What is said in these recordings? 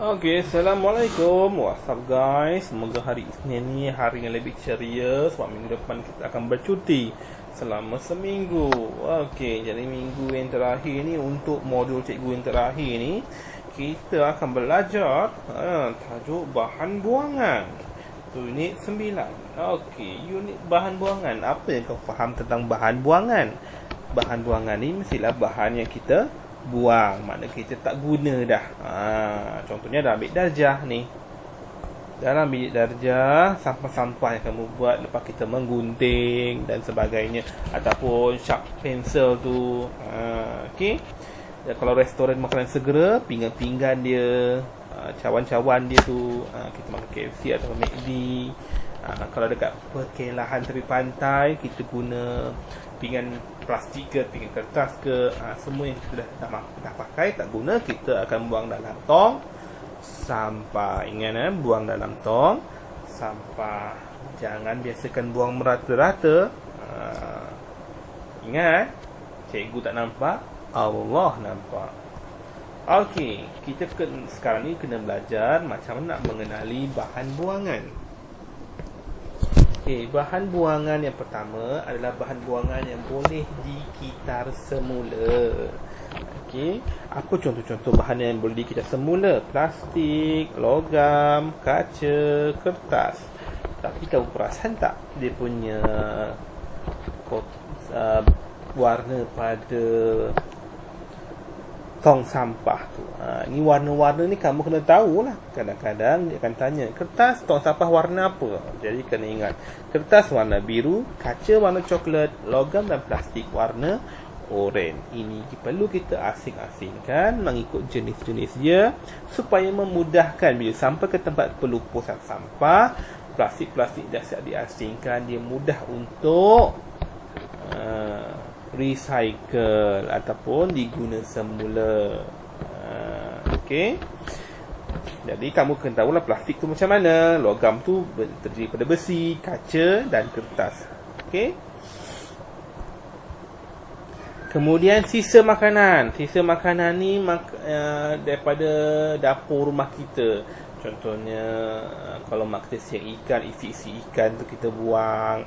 Okay, Assalamualaikum. What's up guys? Semoga hari Isnin ni hari yang lebih ceria. Sebab minggu depan kita akan bercuti selama seminggu. Okay, jadi minggu yang terakhir ni, untuk modul cikgu yang terakhir ni, kita akan belajar tajuk bahan buangan, unit 9. Okay, unit bahan buangan. Apa yang kau faham tentang bahan buangan? Bahan buangan ni mestilah bahan yang kita buang, makna kita tak guna dah. Contohnya dalam bilik darjah ni. Dalam bilik darjah, sampah-sampah yang kamu buat lepas kita menggunting dan sebagainya, ataupun sharp pencil tu. Okey. Dan kalau restoran makanan segera, pinggan-pinggan dia, cawan-cawan dia tu, kita makan KFC atau McD. Kalau dekat perkelahan tepi pantai, kita guna pinggan plastik ke, pinggan kertas ke, semua yang kita dah pakai tak guna, kita akan buang dalam tong sampah. Ingat buang dalam tong sampah. Jangan biasakan buang merata-rata. Ingat, cikgu tak nampak, Allah nampak. Okey, kita sekarang ni kena belajar macam mana nak mengenali bahan buangan. Bahan buangan yang pertama adalah bahan buangan yang boleh dikitar semula. Apa contoh-contoh bahan yang boleh dikitar semula? Plastik, logam, kaca, kertas. Tapi kamu perasan tak dia punya warna pada tong sampah tu? Ni warna-warna ni kamu kena tahulah. Kadang-kadang dia akan tanya, kertas tong sampah warna apa? Jadi kena ingat, kertas warna biru, kaca warna coklat, logam dan plastik warna oranye. Ini perlu kita asing-asingkan mengikut jenis-jenis dia, supaya memudahkan bila sampai ke tempat pelupusan sampah, plastik-plastik dah siap diasingkan, dia mudah untuk recycle ataupun diguna semula. Jadi kamu kena tahulah plastik tu macam mana, logam tu terdiri pada besi, kaca dan kertas. Kemudian sisa makanan. Sisa makanan ni daripada dapur rumah kita. Contohnya kalau mak kita siang ikan, isi-isi ikan tu kita buang,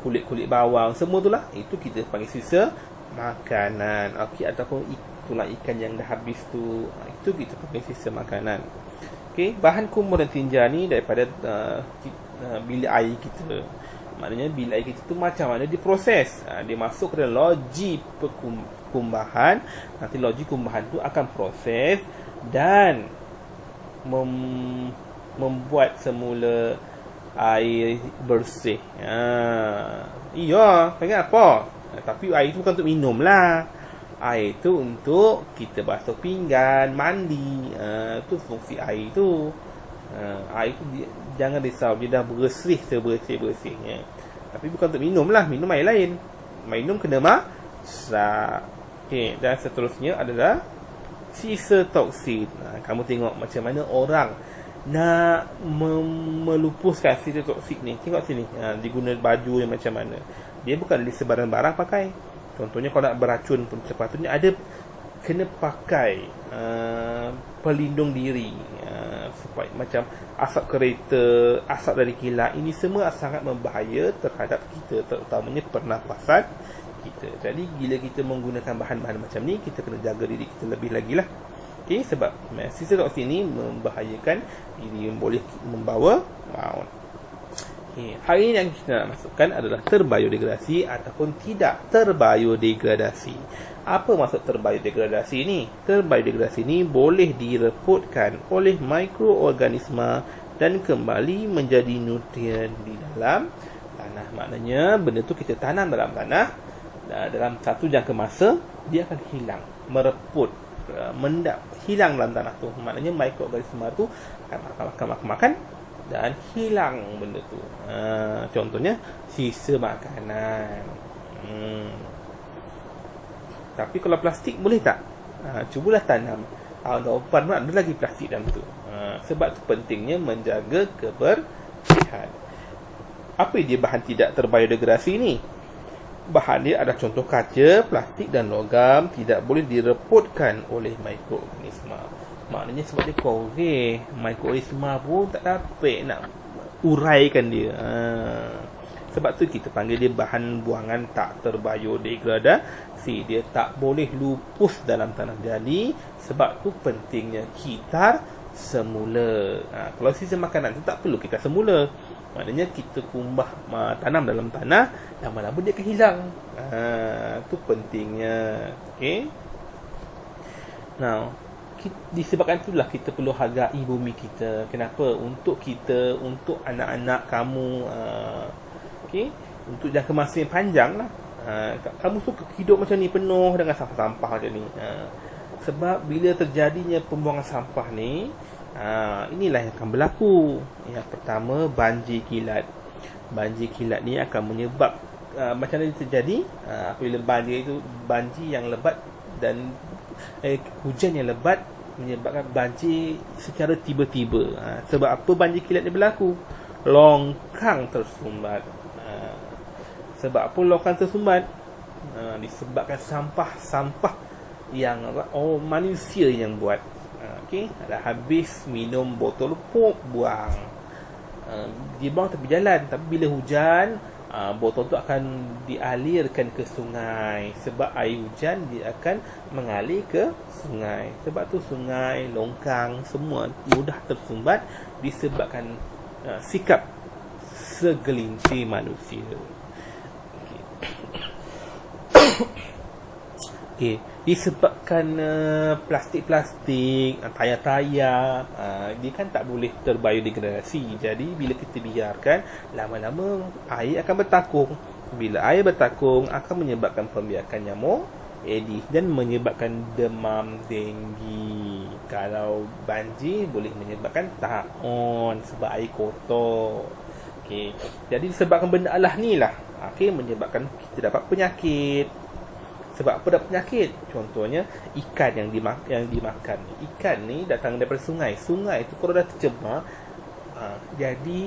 kulit-kulit bawang, semua tu lah, itu kita panggil sisa makanan. Ataupun tulang ikan yang dah habis tu, itu kita panggil sisa makanan. Bahan kumur dan tinja ni daripada bilik air kita. Maknanya bilik air kita tu macam mana diproses. Dia masuk ke dalam loji kumbahan. Nanti loji kumbahan tu akan proses dan membuat semula air bersih. Iya, ingat apa? Tapi air tu bukan untuk minum lah. Air tu untuk kita basuh pinggan, mandi. Tu fungsi air tu. Air tu jangan risau, dia dah bersih sebersih-bersihnya. Tapi bukan untuk minum lah, minum air lain. Minum kena masak. Dan seterusnya adalah sisa toksin. Kamu tengok macam mana orang nak melupuskan sisa toksik ni. Tengok sini, diguna baju yang macam mana. Dia bukan di sebarang barang pakai. Contohnya kalau nak beracun pun sepatutnya ada, kena pakai pelindung diri, supaya macam asap kereta, asap dari kilat, ini semua sangat membahaya terhadap kita, terutamanya pernafasan kita. Jadi bila kita menggunakan bahan-bahan macam ni, kita kena jaga diri kita lebih lagi lah. Sebab sisa toksin ni membahayakan diri, boleh membawa maut. Hari ini yang kita nak masukkan adalah terbiodegradasi ataupun tidak terbiodegradasi. Apa maksud terbiodegradasi ni? Terbiodegradasi ni boleh direputkan oleh mikroorganisma dan kembali menjadi nutrien di dalam tanah. Maknanya benda tu kita tanam dalam tanah, dalam satu jangka masa dia akan hilang, mereput, mendap, hilang dalam tanah tu. Maknanya mikroorganisma tu akan makan dan hilang benda tu. Contohnya sisa makanan. Tapi kalau plastik boleh tak? Cubalah tanam depan pun ada lagi plastik dalam tu. Sebab tu pentingnya menjaga kebersihan. Apa dia bahan tidak terbiodegradasi ni? Bahan dia adalah contoh kaca, plastik dan logam tidak boleh direputkan oleh mikroorganisma. Maknanya sebab dia korek, mikroisma pun tak dapat nak uraikan dia. Sebab tu kita panggil dia bahan buangan tak terbiodegradasi. Dia tak boleh lupus dalam tanah. Jadi sebab tu pentingnya kitar semula. Kalau sisa makanan tu tak perlu kitar semula. Maknanya kita kumbah tanam dalam tanah, lama-lama dia akan hilang. Tu pentingnya. Okay. Now, disebabkan itulah kita perlu hargai bumi kita. Kenapa? Untuk kita, untuk anak-anak kamu, okay? Untuk jangka masa yang panjang lah. Kamu suka hidup macam ni, penuh dengan sampah-sampah macam ni. Sebab bila terjadinya pembuangan sampah ni, inilah yang akan berlaku. Yang pertama, banjir kilat. Banjir kilat ni akan menyebab macam mana terjadi apabila banjir itu, banjir yang lebat dan hujan yang lebat menyebabkan banjir secara tiba-tiba. Sebab apa banjir kilat ni berlaku? Longkang tersumbat. Sebab apa longkang tersumbat? Disebabkan sampah-sampah yang manusia yang buat. Okay? Dah habis minum botol pop, buang. Dia buang tepi jalan. Tapi bila hujan, botol tu akan dialirkan ke sungai. Sebab air hujan dia akan mengalir ke sungai. Sebab tu sungai, longkang semua mudah tersumbat disebabkan sikap segelintir manusia. Okay. Disebabkan plastik-plastik, tayar-tayar, dia kan tak boleh terbiodegradasi. Jadi bila kita biarkan, lama-lama air akan bertakung. Bila air bertakung, akan menyebabkan pembiakan nyamuk Aedes dan menyebabkan demam denggi. Kalau banjir boleh menyebabkan taun sebab air kotor. Okay. Jadi disebabkan benda Allah ni lah, menyebabkan kita dapat penyakit. Sebab apa dapat penyakit? Contohnya ikan yang dimakan. Ikan ni datang daripada sungai. Sungai tu kalau dah tercemar, jadi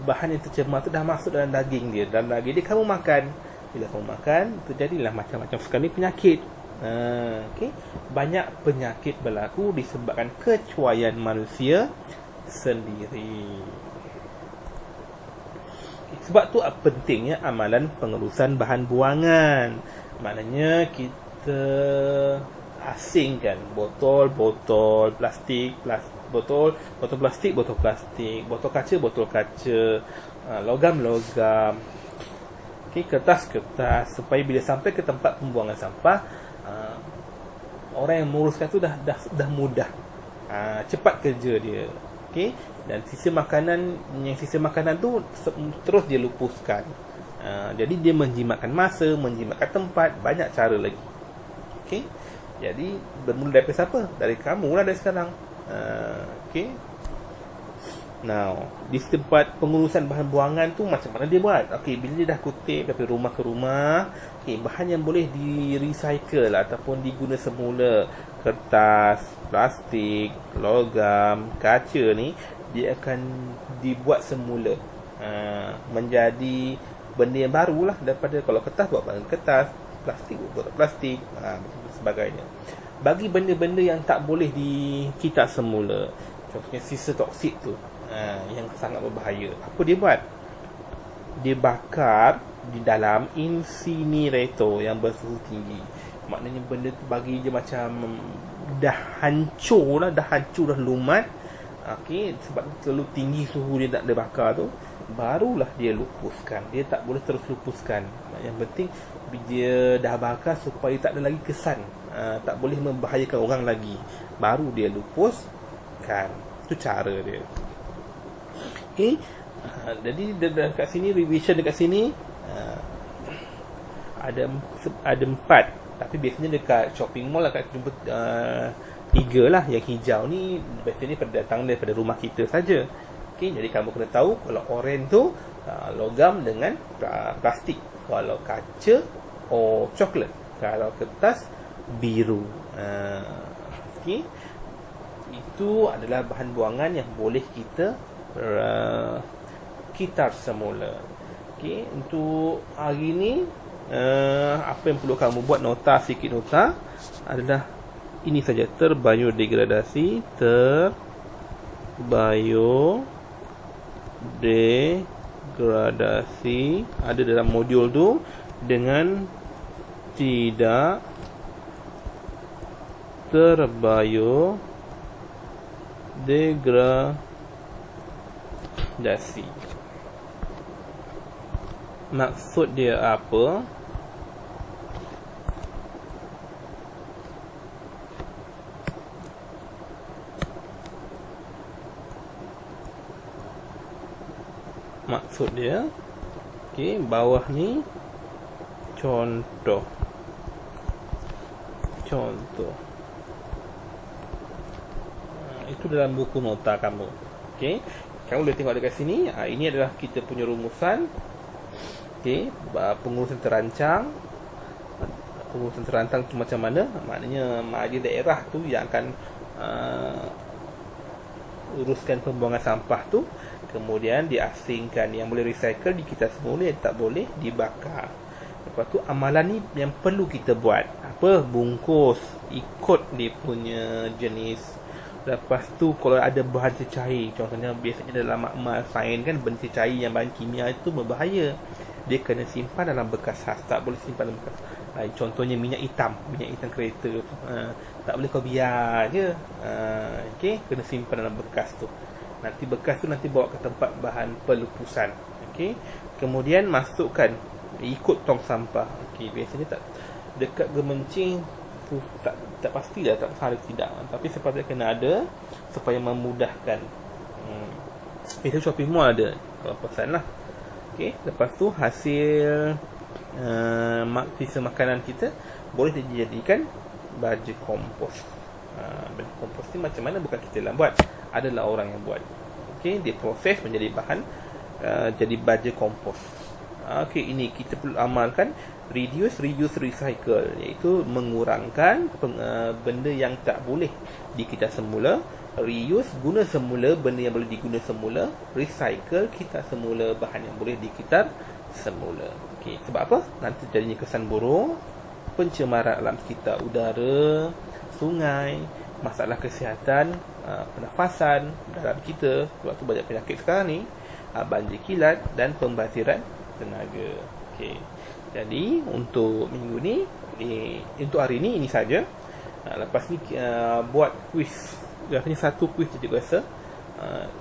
bahan yang tercemar tu dah masuk dalam daging dia. Dalam daging dia kamu makan. Bila kamu makan, terjadilah macam-macam sekarang ni penyakit. Okay. Banyak penyakit berlaku disebabkan kecuaian manusia sendiri. Sebab tu pentingnya amalan pengurusan bahan buangan. Maknanya kita asingkan botol plastik, botol plastik, botol kaca, logam, kertas, supaya bila sampai ke tempat pembuangan sampah, orang yang menguruskan tu dah mudah, cepat kerja dia. Okay? Dan sisa makanan tu terus dia lupuskan. Jadi dia menjimatkan masa, menjimatkan tempat, banyak cara lagi. Okay? Jadi bermula daripada siapa? Dari kamu lah dari sekarang. Okay? Now, di tempat pengurusan bahan buangan tu macam mana dia buat? Okay, bila dia dah kutip dari rumah ke rumah, bahan yang boleh di-recycle ataupun diguna semula, kertas, plastik, logam, kaca ni, dia akan dibuat semula menjadi benda yang baru lah. Daripada kalau kertas buat bahan kertas, plastik buat plastik, sebagainya. Bagi benda-benda yang tak boleh dikitar semula, contohnya sisa toksik tu, yang sangat berbahaya, apa dia buat? Dia bakar di dalam incinerator yang bersuhu tinggi. Maknanya benda tu bagi dia macam dah hancur, dah lumat. Sebab terlalu tinggi suhu dia nak dibakar tu, barulah dia lupuskan. Dia tak boleh terus lupuskan. Yang penting dia dah bakar supaya tak ada lagi kesan, tak boleh membahayakan orang lagi, baru dia lupuskan. Itu cara dia. Okay. Jadi dekat sini, revision dekat sini, ada 4. Tapi biasanya dekat shopping mall akan jumpa 3 lah. Yang hijau ni biasanya datang daripada rumah kita saja. Okay, jadi kamu kena tahu kalau oranye tu logam dengan plastik, kalau kaca coklat, kalau kertas biru. Okay, itu adalah bahan buangan yang boleh kita kitar semula. Okay, untuk hari ni apa yang perlu kamu buat, sikit nota adalah ini saja, terbiodegradasi, terbiodegradasi ada dalam modul tu dengan tidak terbiodegradasi. Maksud dia apa? Maksud dia, okey, bawah ni contoh. Itu dalam buku nota kamu. Okey, kamu boleh tengok dekat sini. Ini adalah kita punya rumusan. Okey, pengurusan terancang. Pengurusan terancang tu macam mana? Maknanya mahajir daerah tu yang akan uruskan pembuangan sampah tu, kemudian diasingkan. Yang boleh recycle di kita semula, yang tak boleh dibakar. Lepas tu amalan ni yang perlu kita buat. Apa? Bungkus ikut dia punya jenis. Lepas tu kalau ada bahan cecair, contohnya biasanya dalam makmal sains kan, benda cecair yang bahan kimia itu berbahaya. Dia kena simpan dalam bekas khas, tak boleh simpan dalam bekas. Contohnya minyak hitam kereta tu. Tak boleh kau biar je. Okey, kena simpan dalam bekas tu. Nanti bekas tu nanti bawa ke tempat bahan pelupusan. Okey. Kemudian masukkan ikut tong sampah. Okey, biasanya tak dekat gemencing tu tak pastilah tak salah tidak. Tapi sepatutnya kena ada supaya memudahkan. Itu shopping mall ada kalau pesan lah. Okey, lepas tu hasil sisa makanan kita boleh dijadikan baja kompos. Baja kompos ni macam mana bukan kita yang buat, adalah orang yang buat. Okey, dia proses menjadi bahan jadi baja kompos. Okey, ini kita perlu amalkan reduce, reuse, recycle, iaitu mengurangkan benda yang tak boleh dikita semula, reuse, guna semula benda yang boleh diguna semula, recycle, kita semula bahan yang boleh dikitar semula. Okey, sebab apa? Nanti jadinya kesan buruk, pencemaran alam sekitar, udara, sungai, masalah kesihatan, pernafasan dalam kita. Sebab tu banyak penyakit sekarang ni, banjir kilat dan pembaziran tenaga. Okey. Jadi untuk minggu ni, untuk hari ni ini saja. Lepas ni buat kuis. Biasanya satu kuis je cikgu rasa.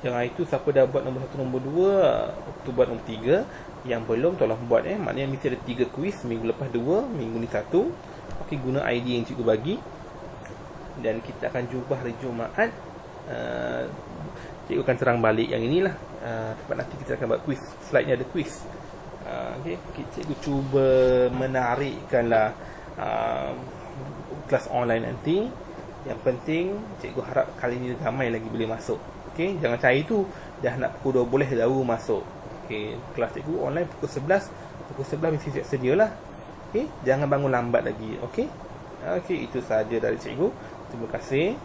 Yang hari tu siapa dah buat nombor 1, nombor 2, tu buat nombor 3. Yang belum tolong buat maknanya mesti ada 3 kuis. Minggu lepas 2, minggu ni 1. Okey, guna ID yang cikgu bagi. Dan kita akan jumpa hari Jumaat. Cikgu akan terang balik yang inilah. Sebab nanti kita akan buat kuis. Slide ni ada kuis. Okay. Cikgu cuba menarikkanlah kelas online nanti. Yang penting cikgu harap kali ni ramai lagi boleh masuk. Okay. Jangan cari tu dah nak pukul 12 baru masuk. Okay. Kelas cikgu online pukul 11. Pukul 11 mesti siap sedia lah. Okay. Jangan bangun lambat lagi. Okay. Okay, itu sahaja dari cikgu. Terima kasih.